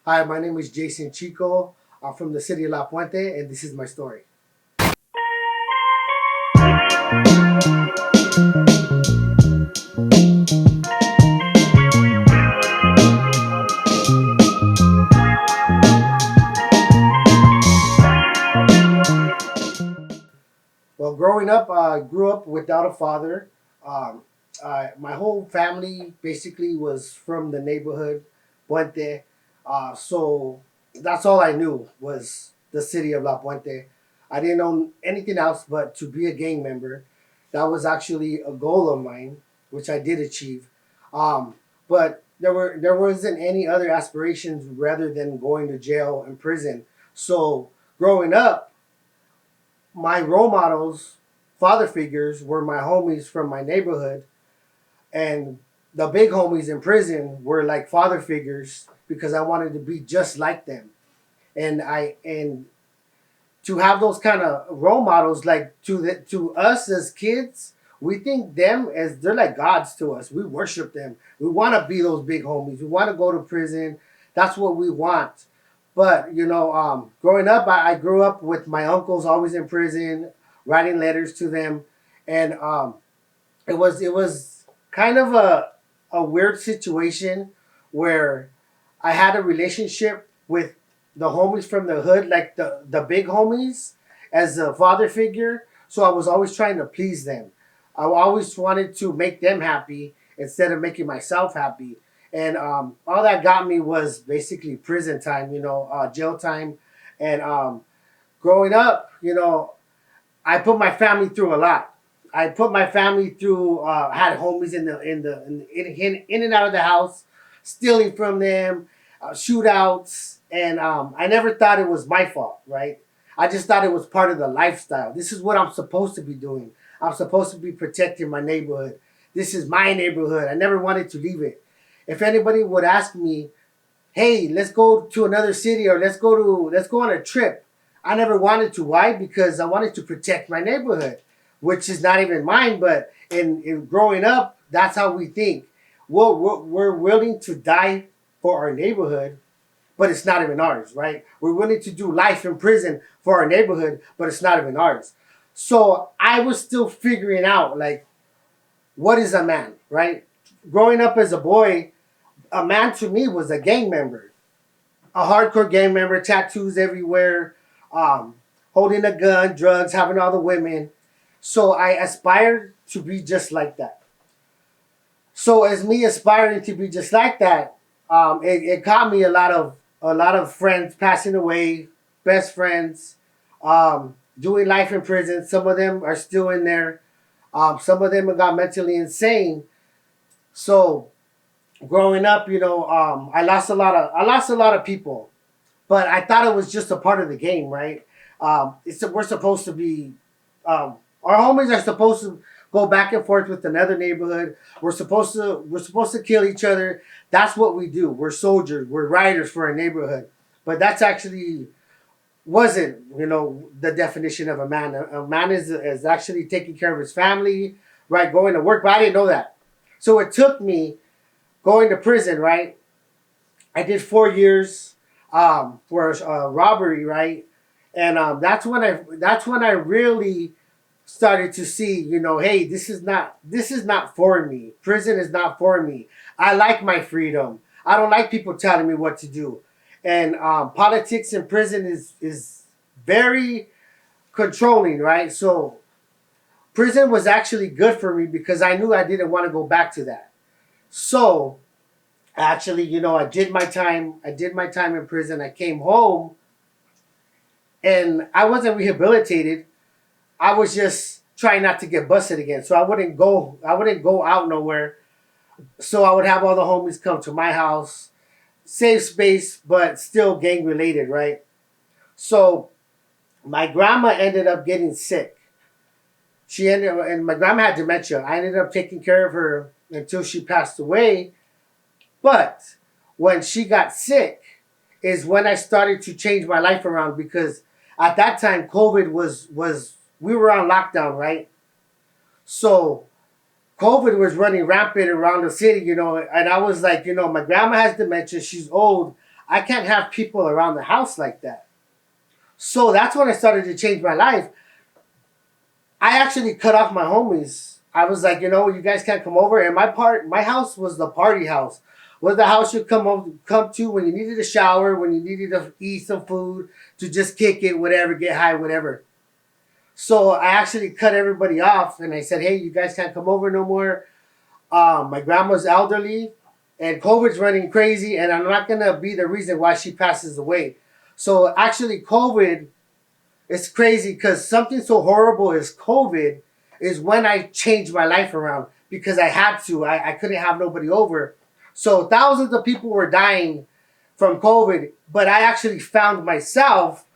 Hi, my name is Jason Chico. I'm from the city of La Puente, and this is my story. Well, growing up, I grew up without a father. Um, my whole family basically was from the neighborhood, Puente. So that's all I knew was the city of La Puente. I didn't know anything else but to be a gang member. That was actually a goal of mine, which I did achieve. But there wasn't any other aspirations rather than going to jail and prison. So growing up, my role models, father figures, were my homies from my neighborhood, and the big homies in prison were like father figures because I wanted to be just like them. And to have those kind of role models, like to us as kids, we think them as they're like gods to us. We worship them. We want to be those big homies. We want to go to prison. That's what we want. But growing up, I grew up with my uncles always in prison, writing letters to them, and it was kind of a weird situation where I had a relationship with the homies from the hood, like the big homies, as a father figure. So I was always trying to please them. I always wanted to make them happy instead of making myself happy. And all that got me was basically prison time, jail time. And growing up, I put my family through a lot. I put my family through. Had homies in and out of the house, stealing from them, shootouts, and I never thought it was my fault. Right? I just thought it was part of the lifestyle. This is what I'm supposed to be doing. I'm supposed to be protecting my neighborhood. This is my neighborhood. I never wanted to leave it. If anybody would ask me, "Hey, let's go to another city or let's go on a trip," I never wanted to. Why? Because I wanted to protect my neighborhood, which is not even mine. But in growing up, that's how we think. We're willing to die for our neighborhood, but it's not even ours, right? We're willing to do life in prison for our neighborhood, but it's not even ours. So I was still figuring out, like, what is a man, right? Growing up as a boy, a man to me was a gang member, a hardcore gang member, tattoos everywhere, um, holding a gun, drugs, having all the women. So I aspired to be just like that. So as me aspiring to be just like that, it caught me a lot of friends passing away, best friends, doing life in prison. Some of them are still in there. Some of them got mentally insane. So growing up, I lost a lot of people, but I thought it was just a part of the game, right? We're supposed to be, our homies are supposed to go back and forth with another neighborhood. We're supposed to kill each other. That's what we do. We're soldiers. We're riders for a neighborhood. But that's actually wasn't, the definition of a man. A man is actually taking care of his family, right? Going to work. But I didn't know that. So it took me going to prison, right? I did 4 years for a robbery, right? And that's when I really started to see, hey, this is not for me. Prison is not for me. I like my freedom. I don't like people telling me what to do. And politics in prison is very controlling, right? So prison was actually good for me because I knew I didn't want to go back to that. So actually, I did my time. I did my time in prison. I came home and I wasn't rehabilitated. I was just trying not to get busted again. So I wouldn't go out nowhere. So I would have all the homies come to my house, safe space, but still gang related, right? So my grandma ended up getting sick. And my grandma had dementia. I ended up taking care of her until she passed away. But when she got sick is when I started to change my life around because at that time COVID was we were on lockdown, right? So COVID was running rampant around the city, and I was like, my grandma has dementia, she's old. I can't have people around the house like that. So that's when I started to change my life. I actually cut off my homies. I was like, you guys can't come over. And my house was the party house. Was the house you come to when you needed a shower, when you needed to eat some food, to just kick it, whatever, get high, whatever. So I actually cut everybody off, and I said, hey, you guys can't come over no more. My grandma's elderly, and COVID's running crazy, and I'm not gonna be the reason why she passes away. So actually, COVID, it's crazy because something so horrible as COVID is when I changed my life around because I had to. I couldn't have nobody over. So thousands of people were dying from COVID, but I actually found myself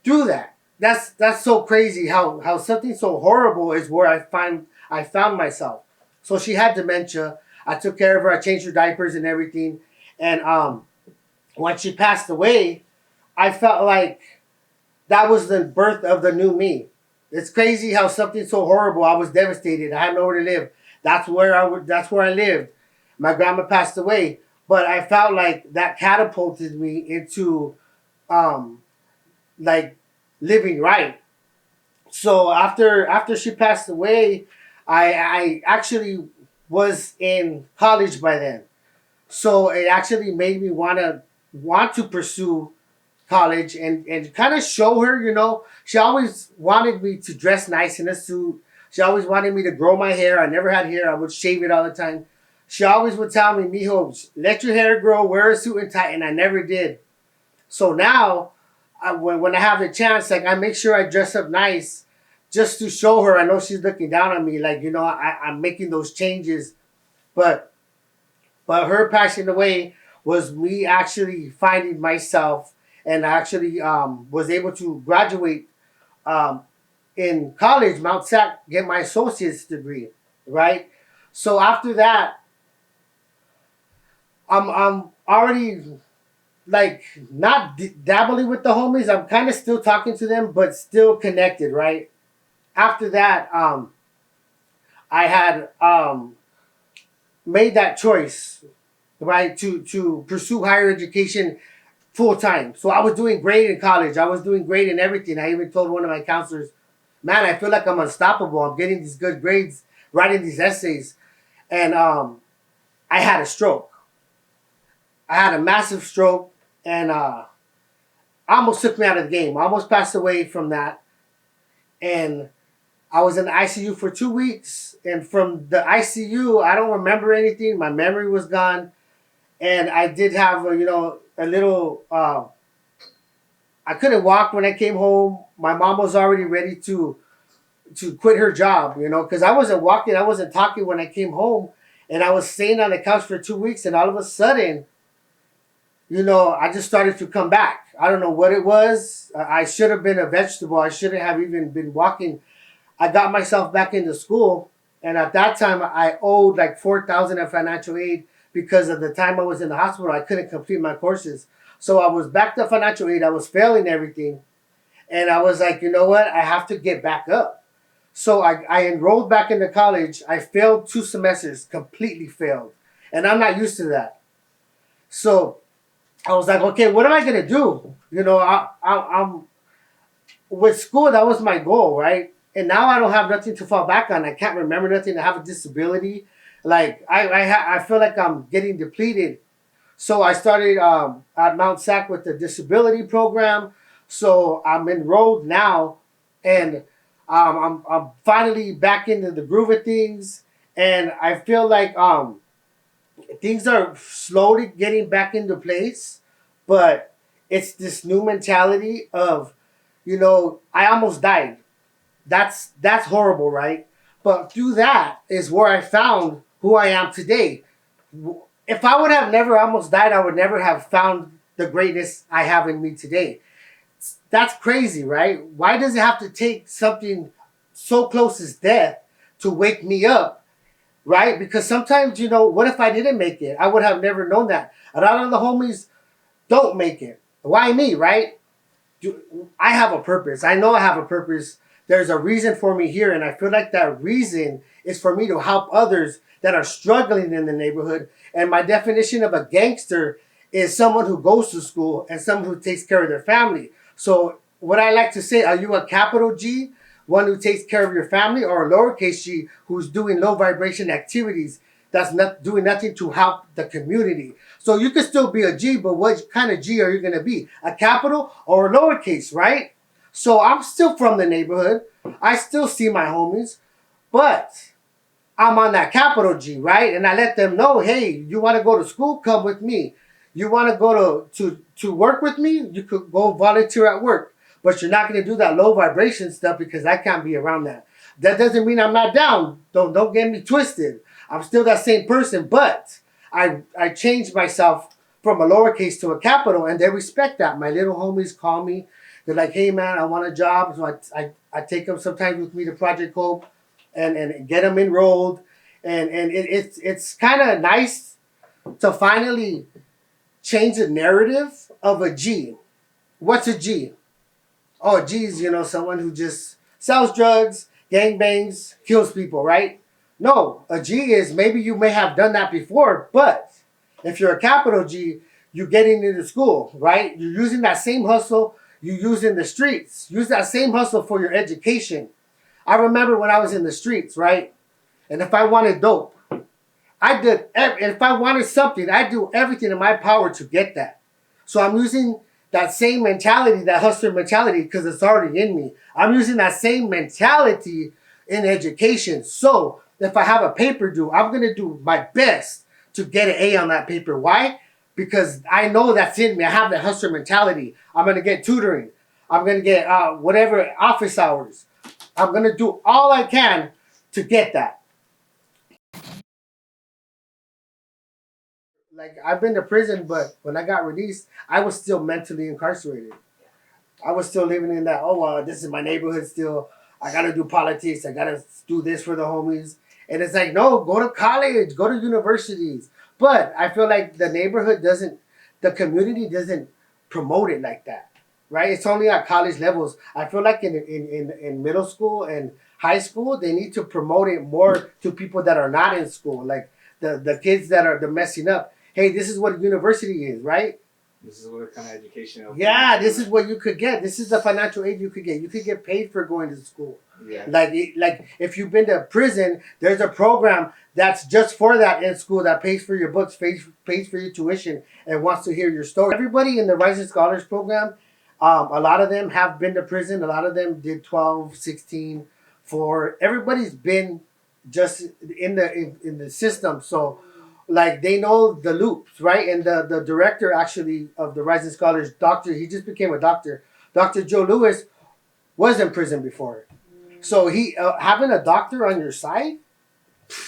through that. That's so crazy how something so horrible is where I found myself. So she had dementia. I took care of her. I changed her diapers and everything. And when she passed away, I felt like that was the birth of the new me. It's crazy how something so horrible. I was devastated. I had nowhere to live. That's where I lived. My grandma passed away, but I felt like that catapulted me into like living right. So after she passed away, I actually was in college by then. So it actually made me want to pursue college and kind of show her, she always wanted me to dress nice in a suit. She always wanted me to grow my hair. I never had hair. I would shave it all the time. She always would tell me, Mijo, let your hair grow, wear a suit and tie, and I never did. So now, when I have the chance, like I make sure I dress up nice just to show her. I know she's looking down on me, like, I'm making those changes. But her passing away was me actually finding myself and actually was able to graduate in college, Mt Sac, get my associate's degree, right? So after that, I'm already like not dabbling with the homies. I'm kind of still talking to them, but still connected, right? After that, I had made that choice, right, to pursue higher education full time. So I was doing great in college. I was doing great in everything. I even told one of my counselors, man, I feel like I'm unstoppable. I'm getting these good grades, writing these essays. And I had a stroke. I had a massive stroke, and almost took me out of the game. I almost passed away from that. And I was in the ICU for 2 weeks. And from the ICU, I don't remember anything. My memory was gone. And I did have, a little, I couldn't walk when I came home. My mom was already ready to quit her job, because I wasn't walking, I wasn't talking when I came home. And I was staying on the couch for 2 weeks. And all of a sudden, I just started to come back. I don't know what it was. I should have been a vegetable. I shouldn't have even been walking. I got myself back into school. And at that time, I owed like $4,000 in financial aid because of the time I was in the hospital. I couldn't complete my courses. So I was back to financial aid. I was failing everything. And I was like, you know what? I have to get back up. So I enrolled back into college. I failed 2 semesters, completely failed. And I'm not used to that. So I was like, okay, what am I going to do? I'm with school, that was my goal, right? And now I don't have nothing to fall back on. I can't remember nothing. I have a disability. Like, I feel like I'm getting depleted. So I started at Mt Sac with the disability program. So I'm enrolled now, and I'm finally back into the groove of things. And I feel like things are slowly getting back into place, but it's this new mentality of, I almost died. That's horrible, right? But through that is where I found who I am today. If I would have never almost died, I would never have found the greatness I have in me today. That's crazy, right? Why does it have to take something so close as death to wake me up, right? Because sometimes, what if I didn't make it? I would have never known that. A lot of the homies don't make it. Why me, right? I have a purpose. I know I have a purpose. There's a reason for me here, and I feel like that reason is for me to help others that are struggling in the neighborhood. And my definition of a gangster is someone who goes to school and someone who takes care of their family. So what I like to say, are you a capital G, one who takes care of your family, or a lowercase g who's doing low vibration activities that's not doing nothing to help the community? So you can still be a G, but what kind of G are you going to be? A capital or a lowercase, right? So I'm still from the neighborhood. I still see my homies, but I'm on that capital G, right? And I let them know, hey, you want to go to school? Come with me. You want to go to work with me? You could go volunteer at work. But you're not going to do that low vibration stuff because I can't be around that. That doesn't mean I'm not down. Don't get me twisted. I'm still that same person, but I changed myself from a lowercase to a capital, and they respect that. My little homies call me. They're like, hey, man, I want a job. So I take them sometimes with me to Project Hope and get them enrolled. And it's kind of nice to finally change the narrative of a G. What's a G? Oh, a G is, someone who just sells drugs, gangbangs, kills people, right? No, a G is maybe you may have done that before, but if you're a capital G, you're getting into school, right? You're using that same hustle you use in the streets. Use that same hustle for your education. I remember when I was in the streets, right? And if I wanted dope, if I wanted something, I do everything in my power to get that. So I'm using that same mentality, that hustler mentality, because it's already in me. I'm using that same mentality in education. So if I have a paper due, I'm going to do my best to get an A on that paper. Why? Because I know that's in me. I have that hustler mentality. I'm going to get tutoring. I'm going to get whatever office hours. I'm going to do all I can to get that. Like, I've been to prison, but when I got released, I was still mentally incarcerated. I was still living in that, this is my neighborhood still. I got to do politics. I got to do this for the homies. And it's like, no, go to college, go to universities. But I feel like the community doesn't promote it like that, right? It's only at college levels. I feel like in middle school and high school, they need to promote it more to people that are not in school. Like the kids that are messing up. Hey, this is what a university is, right? This is what kind of education. Yeah, this is what you could get. This is the financial aid you could get. You could get paid for going to school. Yeah. Like if you've been to prison, there's a program that's just for that in school that pays for your books, pays for your tuition, and wants to hear your story. Everybody in the Rising Scholars program, a lot of them have been to prison. A lot of them did 12, 16, 4. Everybody's been just in the system. So like they know the loops, right? And the director actually of the Rising Scholars, he just became a doctor. Dr. Joe Lewis was in prison before. So he having a doctor on your side,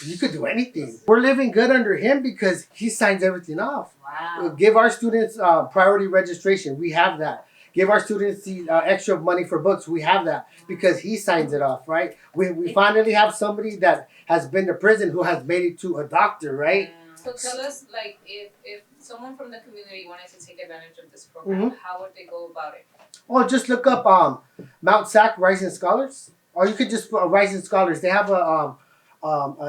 you could do anything. We're living good under him because he signs everything off. Wow. Give our students priority registration. We have that. Give our students the extra money for books. We have that because he signs it off, right? We finally have somebody that has been to prison who has made it to a doctor, right? So tell us, like, if someone from the community wanted to take advantage of this program, how would they go about it? Well, just look up Mt Sac Rising Scholars, or you could just put Rising Scholars. They have a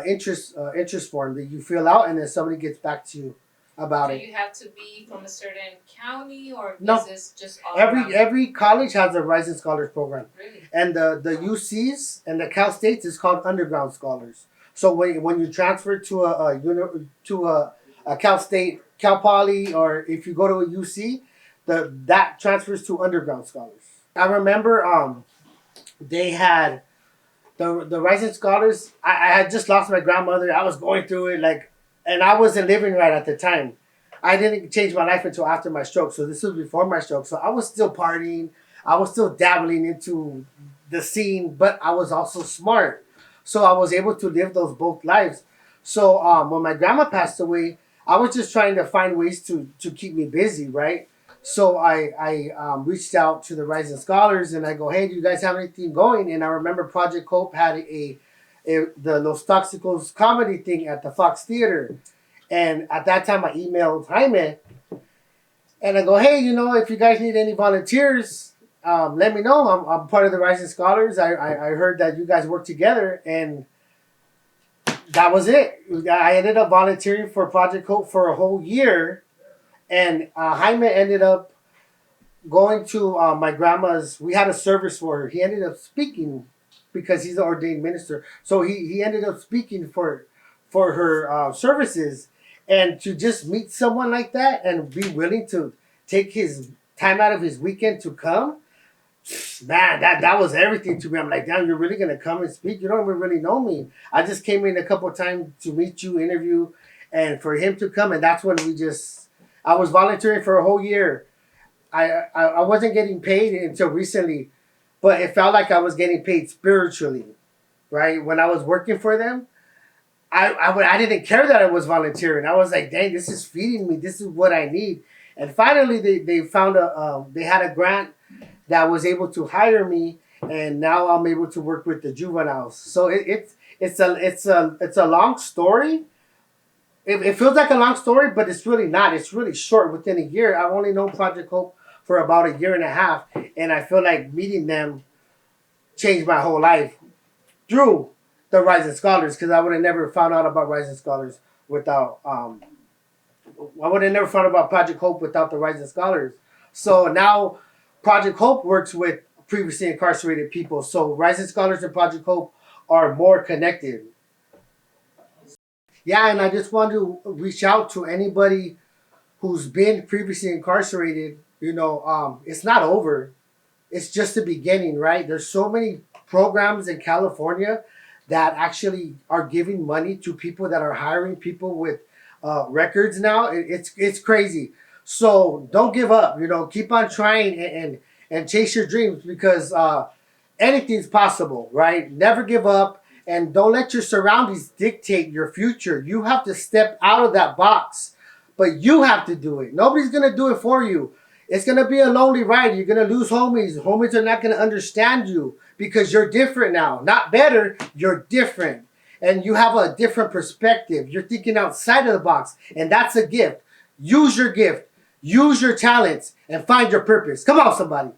interest form that you fill out, and then somebody gets back to you about it. Do you have to be from a certain county, or No. is this just all around? Every college has a Rising Scholars program, Really? and the UCs and the Cal States is called Underground Scholars. So when you transfer to a Cal State, Cal Poly, or if you go to a UC, that transfers to Underground Scholars. I remember they had the Rising Scholars. I had just lost my grandmother. I was going through it and I wasn't living right at the time. I didn't change my life until after my stroke. So this was before my stroke. So I was still partying. I was still dabbling into the scene, but I was also smart. So I was able to live those both lives. So when my grandma passed away, I was just trying to find ways to keep me busy, right? So I reached out to the Rising Scholars and I go, hey, do you guys have anything going? And I remember Project Hope had the Los Toxicos comedy thing at the Fox Theater. And at that time I emailed Jaime and I go, hey, if you guys need any volunteers, let me know. I'm part of the Rising Scholars. I heard that you guys work together, and that was it. I ended up volunteering for Project Hope for a whole year, And Jaime ended up going to my grandma's. We had a service for her. He ended up speaking because he's an ordained minister. So he ended up speaking for her services, and to just meet someone like that and be willing to take his time out of his weekend to come, man, that was everything to me. I'm like, damn, you're really gonna come and speak? You don't even really know me. I just came in a couple of times to meet you, interview, and for him to come, and that's when I was volunteering for a whole year. I wasn't getting paid until recently, but it felt like I was getting paid spiritually, right? When I was working for them, I didn't care that I was volunteering. I was like, dang, this is feeding me. This is what I need. And finally, they found they had a grant that was able to hire me, and now I'm able to work with the juveniles. So it's a long story. It feels like a long story, but it's really not. It's really short. Within a year, I've only known Project Hope for about a year and a half, and I feel like meeting them changed my whole life through the Rising Scholars, because I would have never found out about Rising Scholars without I would have never found out about Project Hope without the Rising Scholars. So now Project Hope works with previously incarcerated people. So Rising Scholars and Project Hope are more connected. Yeah, and I just want to reach out to anybody who's been previously incarcerated. It's not over. It's just the beginning, right? There's so many programs in California that actually are giving money to people that are hiring people with records now. It's crazy. So don't give up. Keep on trying and chase your dreams, because anything's possible, right? Never give up, and don't let your surroundings dictate your future. You have to step out of that box, but you have to do it. Nobody's gonna do it for you. It's gonna be a lonely ride. You're gonna lose homies. Homies are not gonna understand you because you're different now. Not better, you're different. And you have a different perspective. You're thinking outside of the box, and that's a gift. Use your gift, use your talents, and find your purpose. Come on, somebody.